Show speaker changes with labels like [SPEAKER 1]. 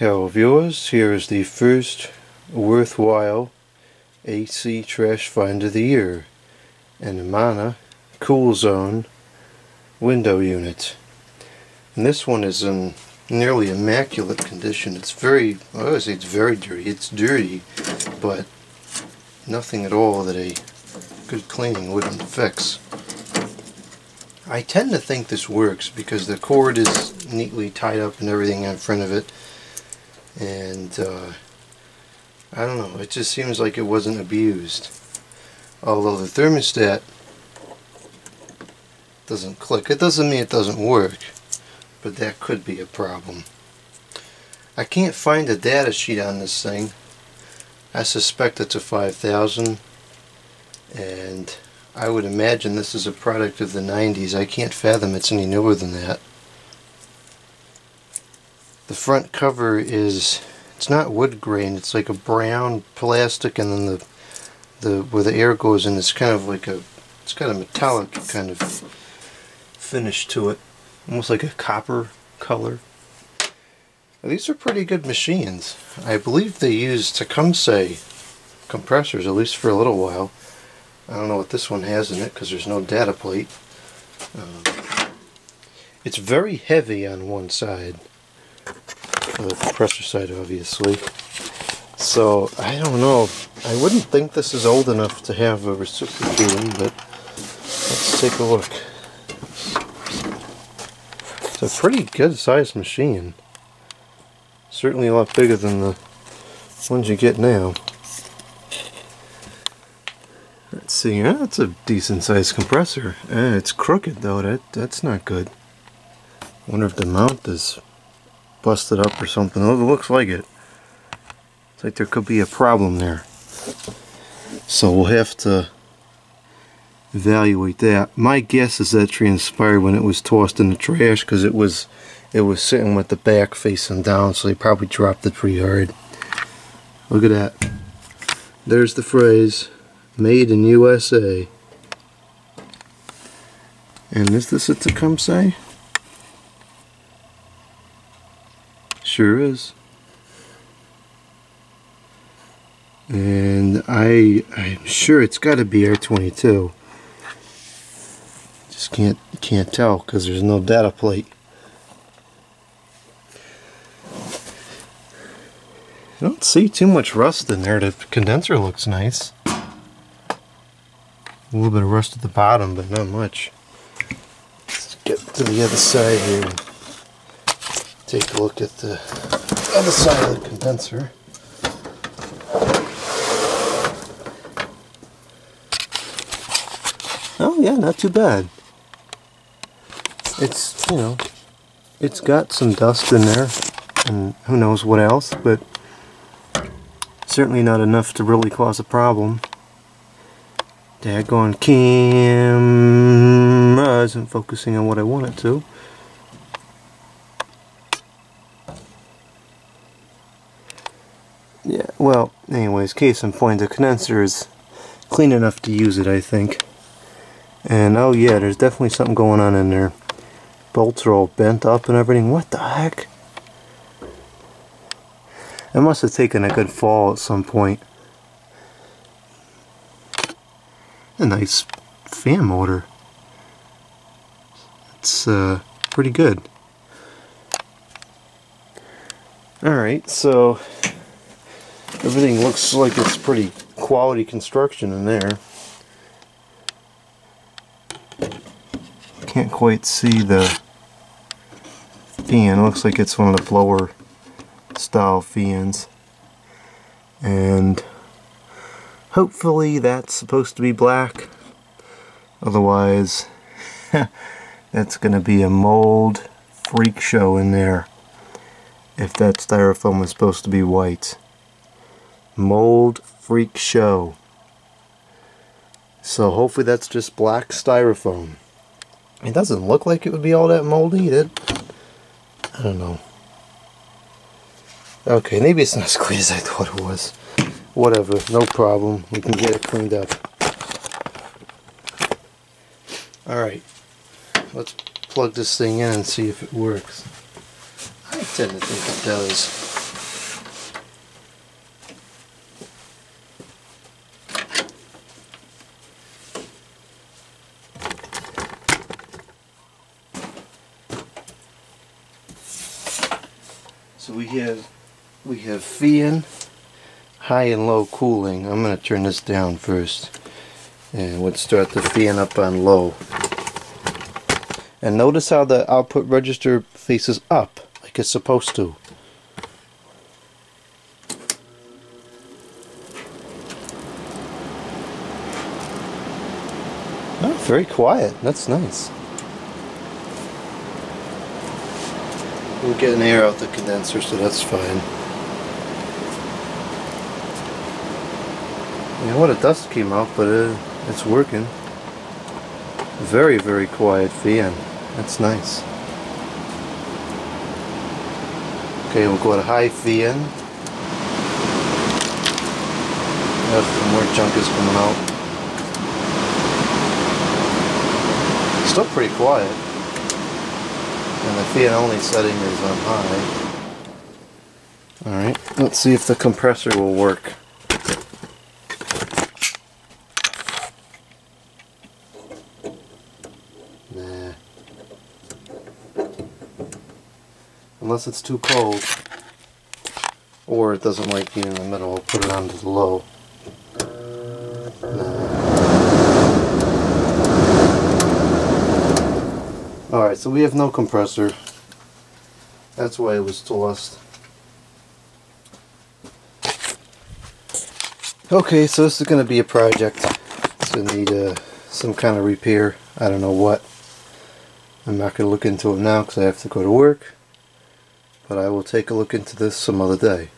[SPEAKER 1] Hello viewers, here is the first worthwhile AC trash find of the year, an Amana Cool Zone window unit. And this one is in nearly immaculate condition. It's very, I would say it's very dirty. It's dirty, but nothing at all that a good cleaning wouldn't fix. I tend to think this works because the cord is neatly tied up and everything in front of it. And I don't know, it just seems like it wasn't abused. Although the thermostat doesn't click. It doesn't mean it doesn't work, but that could be a problem. I can't find a data sheet on this thing. I suspect it's a 5000, and I would imagine this is a product of the 90s. I can't fathom it's any newer than that. The front cover is, it's not wood grain, it's like a brown plastic, and then the where the air goes in, it's kind of like a, it's got a metallic kind of finish to it, almost like a copper color. These are pretty good machines. I believe they use Tecumseh compressors, at least for a little while. I don't know what this one has in it because there's no data plate. It's very heavy on one side. The compressor side, obviously. So I don't know. I wouldn't think this is old enough to have a reciprocating, but let's take a look. It's a pretty good sized machine. Certainly a lot bigger than the ones you get now. Let's see. That's a decent sized compressor. It's crooked though. That's not good. I wonder if the mount is busted up or something. Oh, it looks like it. It's like there could be a problem there. So we'll have to evaluate that. My guess is that transpired when it was tossed in the trash, because it was sitting with the back facing down, so they probably dropped it pretty hard. Look at that. There's the phrase, "Made in USA." And is this a Tecumseh? Sure is. And I'm sure it's got to be R22. Just can't tell because there's no data plate. I don't see too much rust in there. The condenser looks nice. A little bit of rust at the bottom, but not much. Let's get to the other side here and take a look at the other side of the condenser. Oh yeah, not too bad. It's, you know, it's got some dust in there and who knows what else, but certainly not enough to really cause a problem. Daggone camera isn't focusing on what I want it to. Yeah, well, anyways, case in point, the condenser is clean enough to use it, I think. And oh yeah, there's definitely something going on in there. Bolts are all bent up and everything. What the heck? It must have taken a good fall at some point. A nice fan motor. It's pretty good. Alright, so everything looks like it's pretty quality construction in there. Can't quite see the fan. It looks like it's one of the blower style fans. And hopefully that's supposed to be black. Otherwise, that's going to be a mold freak show in there. If that styrofoam is supposed to be white. Mold freak show. So hopefully that's just black styrofoam. It doesn't look like it would be all that moldy. I don't know. Okay, maybe it's not as clean as I thought it was. Whatever, no problem. We can get it cleaned up. Alright, let's plug this thing in and see if it works. I tend to think it does. So we have fan, high and low cooling. I'm going to turn this down first, and we'll start the fan up on low. And notice how the output register faces up like it's supposed to. Oh, very quiet. That's nice. We're getting air out the condenser, so that's fine. You know what? A dust came out, but it's working. Very, very quiet fan. That's nice. Okay, we'll go to high fan. Some more junk is coming out. Still pretty quiet. And the fan only setting is on high. Alright, let's see if the compressor will work. Nah. Unless it's too cold. Or it doesn't like being in the middle, I'll put it on to the low. Alright, so we have no compressor. That's why it was lost. Okay, so this is going to be a project. It's going to need some kind of repair. I don't know what. I'm not going to look into it now because I have to go to work. But I will take a look into this some other day.